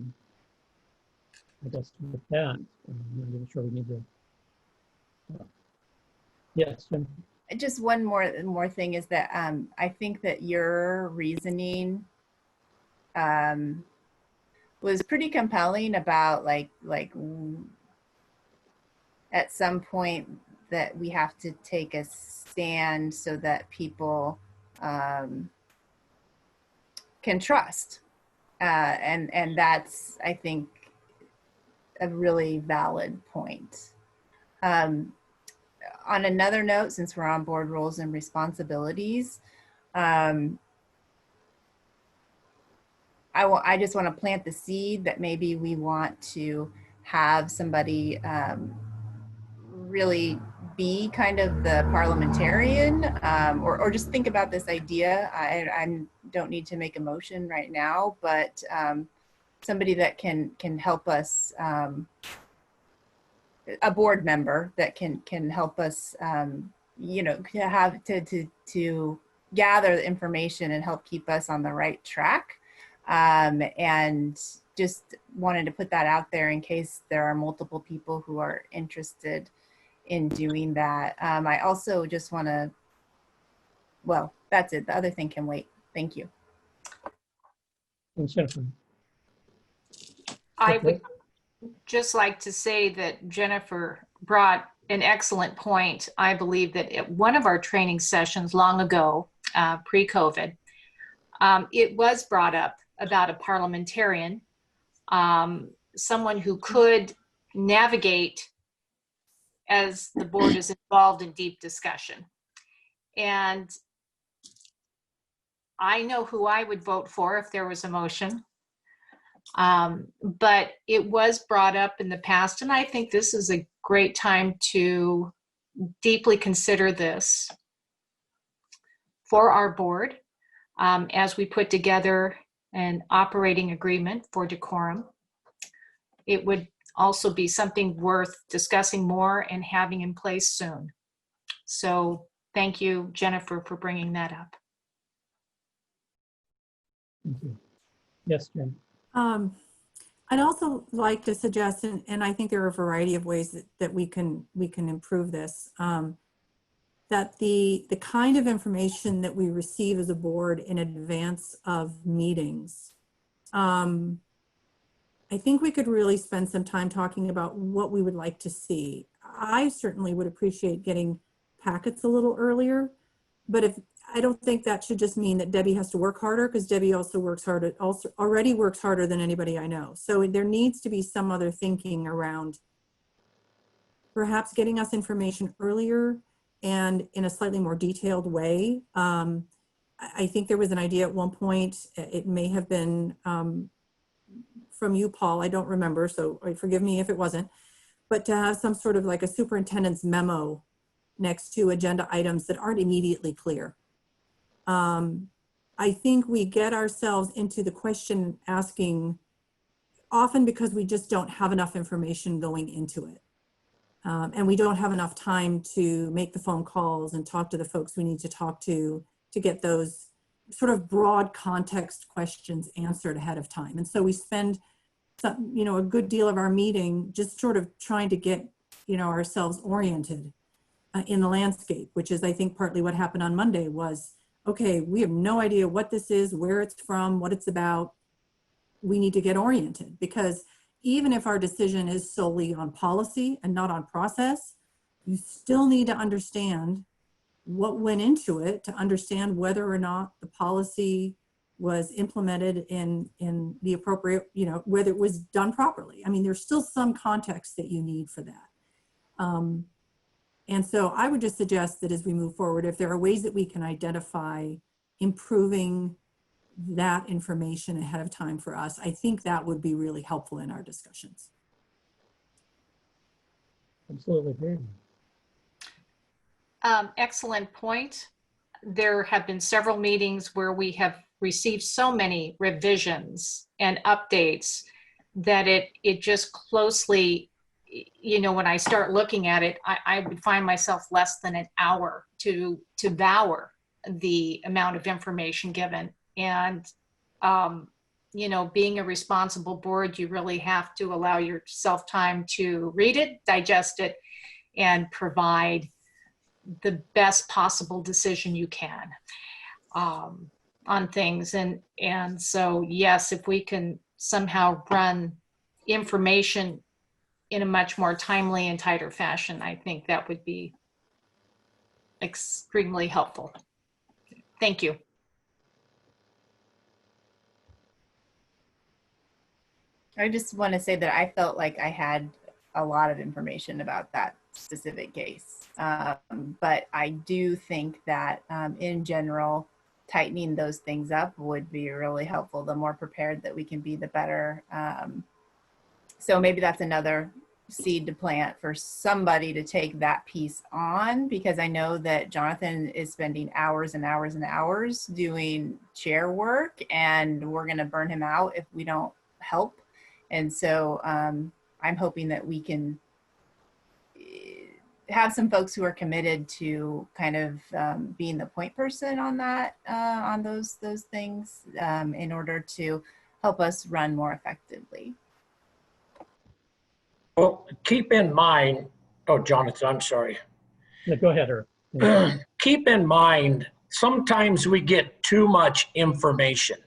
guess with that, I'm not even sure we need to. Yes, Jim. Just one more thing is that I think that your reasoning was pretty compelling about like at some point that we have to take a stand so that people can trust, and that's, I think, a really valid point. On another note, since we're on board roles and responsibilities, I just want to plant the seed that maybe we want to have somebody really be kind of the parliamentarian, or just think about this idea. I don't need to make a motion right now, but somebody that can help us, a board member that can help us, you know, to gather the information and help keep us on the right track. And just wanted to put that out there in case there are multiple people who are interested in doing that. I also just want to, well, that's it. The other thing can wait. Thank you. Jennifer. I would just like to say that Jennifer brought an excellent point. I believe that at one of our training sessions long ago, pre-COVID, it was brought up about a parliamentarian, someone who could navigate as the board is involved in deep discussion. And I know who I would vote for if there was a motion. But it was brought up in the past, and I think this is a great time to deeply consider this for our board as we put together an operating agreement for decorum. It would also be something worth discussing more and having in place soon. So thank you, Jennifer, for bringing that up. Thank you. Yes, Jim. I'd also like to suggest, and I think there are a variety of ways that we can improve this, that the kind of information that we receive as a board in advance of meetings, I think we could really spend some time talking about what we would like to see. I certainly would appreciate getting packets a little earlier, but I don't think that should just mean that Debbie has to work harder, because Debbie also already works harder than anybody I know. So there needs to be some other thinking around perhaps getting us information earlier and in a slightly more detailed way. I think there was an idea at one point, it may have been from you, Paul, I don't remember, so forgive me if it wasn't, but to have some sort of like a superintendent's memo next to agenda items that aren't immediately clear. I think we get ourselves into the question asking often because we just don't have enough information going into it. And we don't have enough time to make the phone calls and talk to the folks we need to talk to get those sort of broad context questions answered ahead of time. And so we spend some, a good deal of our meeting just sort of trying to get, ourselves oriented in the landscape, which is, I think, partly what happened on Monday was, okay, we have no idea what this is, where it's from, what it's about. We need to get oriented, because even if our decision is solely on policy and not on process, you still need to understand what went into it to understand whether or not the policy was implemented in the appropriate, you know, whether it was done properly. I mean, there's still some context that you need for that. And so I would just suggest that as we move forward, if there are ways that we can identify improving that information ahead of time for us, I think that would be really helpful in our discussions. Absolutely agree. Excellent point. There have been several meetings where we have received so many revisions and updates that it just closely, you know, when I start looking at it, I would find myself less than an hour to devour the amount of information given. And, you know, being a responsible board, you really have to allow yourself time to read it, digest it, and provide the best possible decision you can on things. And so, yes, if we can somehow run information in a much more timely and tighter fashion, I think that would be extremely helpful. Thank you. I just want to say that I felt like I had a lot of information about that specific case. But I do think that in general, tightening those things up would be really helpful. The more prepared that we can be, the better. So maybe that's another seed to plant for somebody to take that piece on, because I know that Jonathan is spending hours and hours and hours doing chair work, and we're going to burn him out if we don't help. And so I'm hoping that we can have some folks who are committed to kind of being the point person on that, on those things in order to help us run more effectively. Well, keep in mind, oh, Jonathan, I'm sorry. No, go ahead, Irv. Keep in mind, sometimes we get too much information.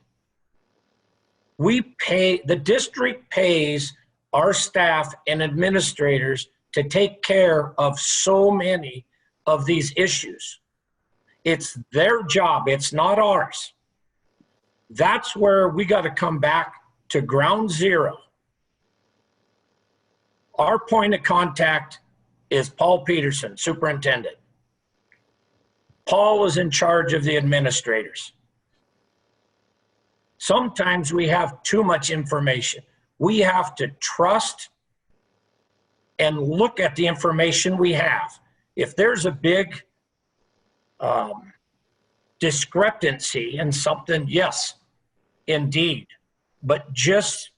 The district pays our staff and administrators to take care of so many of these issues. It's their job, it's not ours. That's where we got to come back to ground zero. Our point of contact is Paul Peterson, superintendent. Paul is in charge of the administrators. Sometimes we have too much information. We have to trust and look at the information we have. If there's a big discrepancy in something, yes, indeed. But just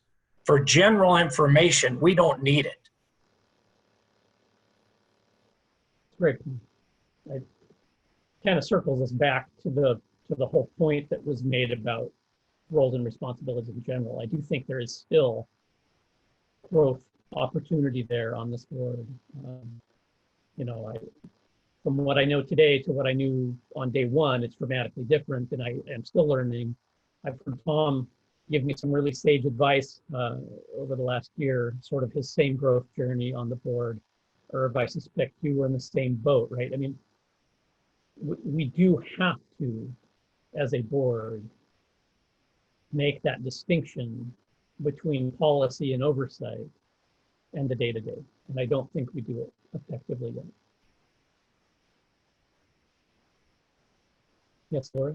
for general information, we don't need it. Great. It kind of circles us back to the whole point that was made about roles and responsibilities in general. I do think there is still growth opportunity there on this board. You know, from what I know today to what I knew on day one, it's dramatically different, and I am still learning. I've heard Tom give me some really sage advice over the last year, sort of his same growth journey on the board. Irv, I suspect you were in the same boat, right? I mean, we do have to, as a board, make that distinction between policy and oversight and the day-to-day. And I don't think we do it effectively yet. Yes, Laura?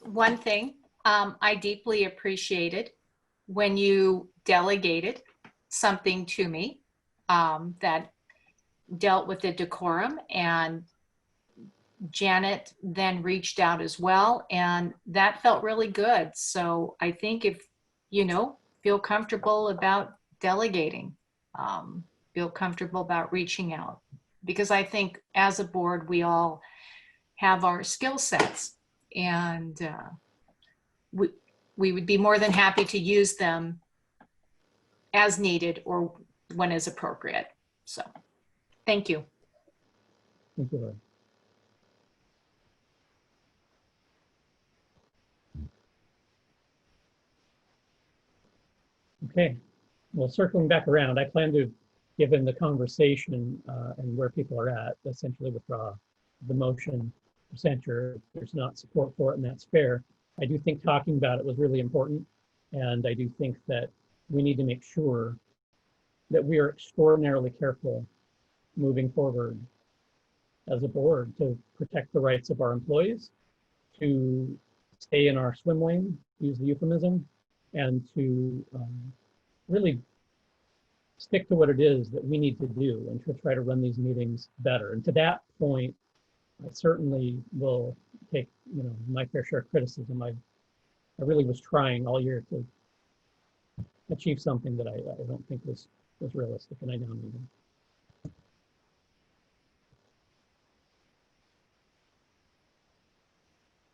One thing I deeply appreciated when you delegated something to me that dealt with the decorum, and Janet then reached out as well, and that felt really good. So I think if, you know, feel comfortable about delegating, feel comfortable about reaching out, because I think as a board, we all have our skill sets, and we would be more than happy to use them as needed or when is appropriate. So thank you. Thank you, Laura. Okay, well, circling back around, I plan to, given the conversation and where people are at, essentially withdraw the motion for censure. There's not support for it, and that's fair. I do think talking about it was really important. And I do think that we need to make sure that we are extraordinarily careful moving forward as a board to protect the rights of our employees, to stay in our swim lane, use the euphemism, and to really stick to what it is that we need to do and to try to run these meetings better. And to that point, I certainly will take, my fair share of criticism. I really was trying all year to achieve something that I don't think was realistic, and I now need it.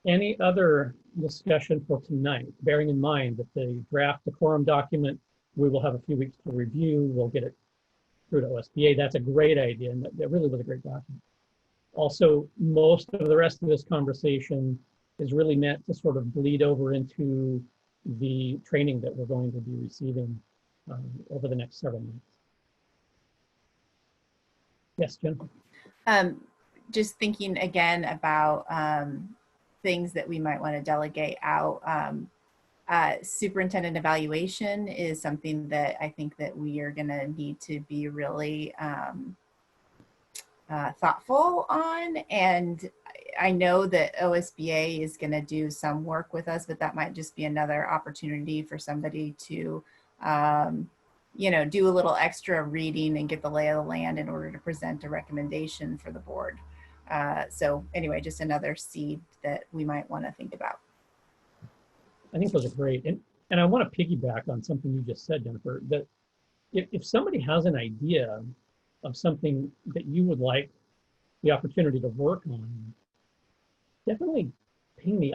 Any other discussion for tonight, bearing in mind that the draft decorum document, we will have a few weeks to review. We'll get it through to OSBA. That's a great idea, and that really was a great document. Also, most of the rest of this conversation is really meant to sort of bleed over into the training that we're going to be receiving over the next several months. Yes, Jennifer? Just thinking again about things that we might want to delegate out. Superintendent evaluation is something that I think that we are going to need to be really thoughtful on. And I know that OSBA is going to do some work with us, but that might just be another opportunity for somebody to, do a little extra reading and get the lay of the land in order to present a recommendation for the board. So anyway, just another seed that we might want to think about. I think those are great. And I want to piggyback on something you just said, Jennifer, that if somebody has an idea of something that you would like the opportunity to work on, definitely ping me.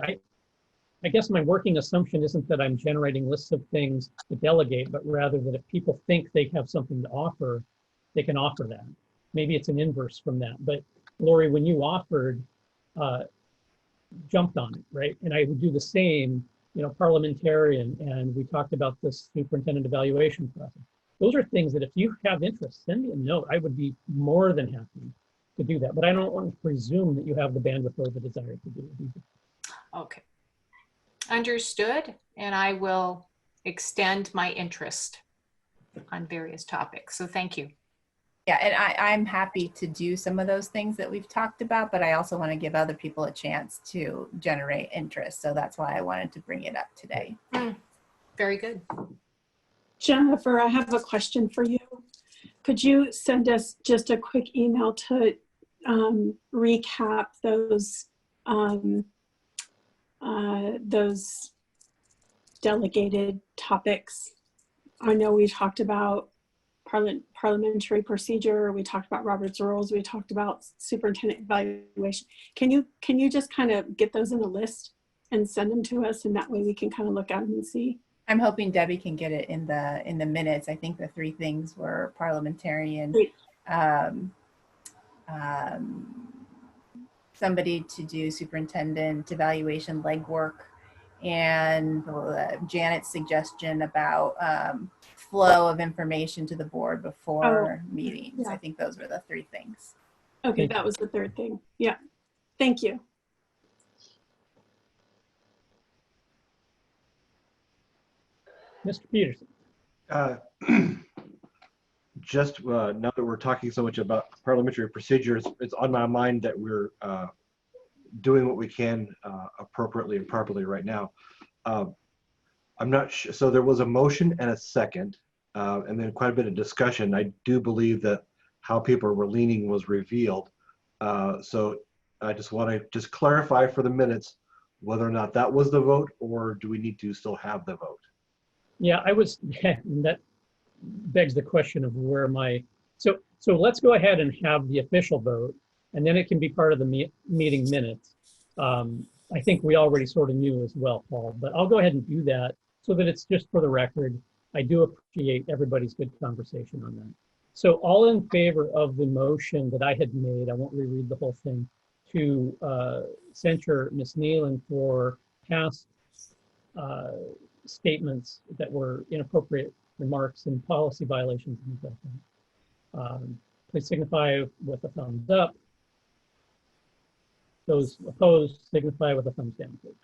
I guess my working assumption isn't that I'm generating lists of things to delegate, but rather that if people think they have something to offer, they can offer that. Maybe it's an inverse from that. But Lori, when you offered, jumped on it, right? And I would do the same, parliamentarian, and we talked about this superintendent evaluation process. Those are things that if you have interest, send me a note. I would be more than happy to do that. But I don't want to presume that you have the bandwidth or the desire to do it either. Okay. Understood. And I will extend my interest on various topics. So thank you. Yeah, and I'm happy to do some of those things that we've talked about, but I also want to give other people a chance to generate interest. So that's why I wanted to bring it up today. Very good. Jennifer, I have a question for you. Could you send us just a quick email to recap those delegated topics? I know we talked about parliamentary procedure, we talked about Robert's rules, we talked about superintendent evaluation. Can you just kind of get those in a list and send them to us, and that way we can kind of look at them and see? I'm hoping Debbie can get it in the minutes. I think the three things were parliamentarian, somebody to do superintendent evaluation legwork, and Janet's suggestion about flow of information to the board before meetings. Yeah. I think those were the three things. Okay, that was the third thing. Yeah, thank you. Mr. Peterson. Just now that we're talking so much about parliamentary procedures, it's on my mind that we're doing what we can appropriately and properly right now. I'm not sure. So there was a motion and a second, and then quite a bit of discussion. I do believe that how people were leaning was revealed. So I just want to just clarify for the minutes whether or not that was the vote, or do we need to still have the vote? Yeah, that begs the question of where so let's go ahead and have the official vote, and then it can be part of the meeting minutes. I think we already sort of knew as well, Paul, but I'll go ahead and do that so that it's just for the record. I do appreciate everybody's good conversation on that. So all in favor of the motion that I had made, I won't reread the whole thing, to censure Ms. Nealon for past statements that were inappropriate remarks and policy violations and things like that. Please signify with a thumbs up. Those opposed signify with a thumbs down, please.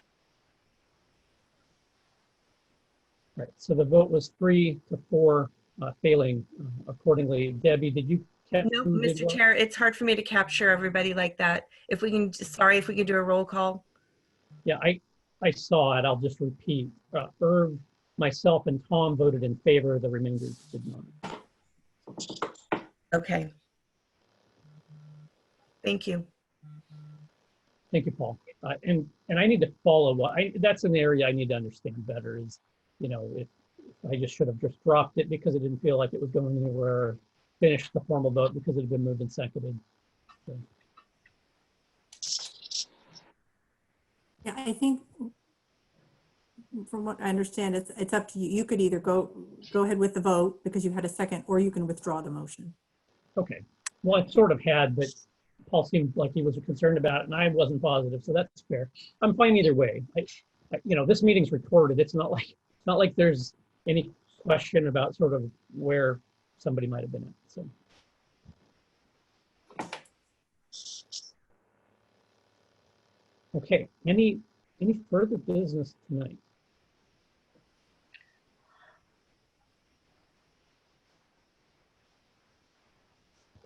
Right, so the vote was 3-4, failing accordingly. Debbie, did you catch No, who did Mr. what? Chair, it's hard for me to capture everybody like that. If we can, sorry, if we could do a roll call. Yeah, I saw it. I'll just repeat. Irv, myself, and Tom voted in favor. The remainder did not. Okay. Thank you. Thank you, Paul. And I need to follow what that's an area I need to understand better is, if I just should have just dropped it because it didn't feel like it was going anywhere, finished the formal vote because it had been moved and seconded. So, Yeah, I think from what I understand, it's up to you. You could either go ahead with the vote because you had a second, or you can withdraw the motion. okay. Well, I sort of had, but Paul seemed like he was concerned about it and I wasn't positive, so that's fair. I'm fine either way. This meeting's recorded. It's not like there's any question about sort of where somebody might have been at, so. Okay, any further business tonight?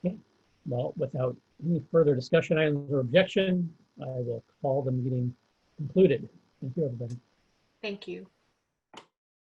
Okay, well, without any further discussion items or objection, I will call the meeting concluded. Thank you, everybody. Thank you.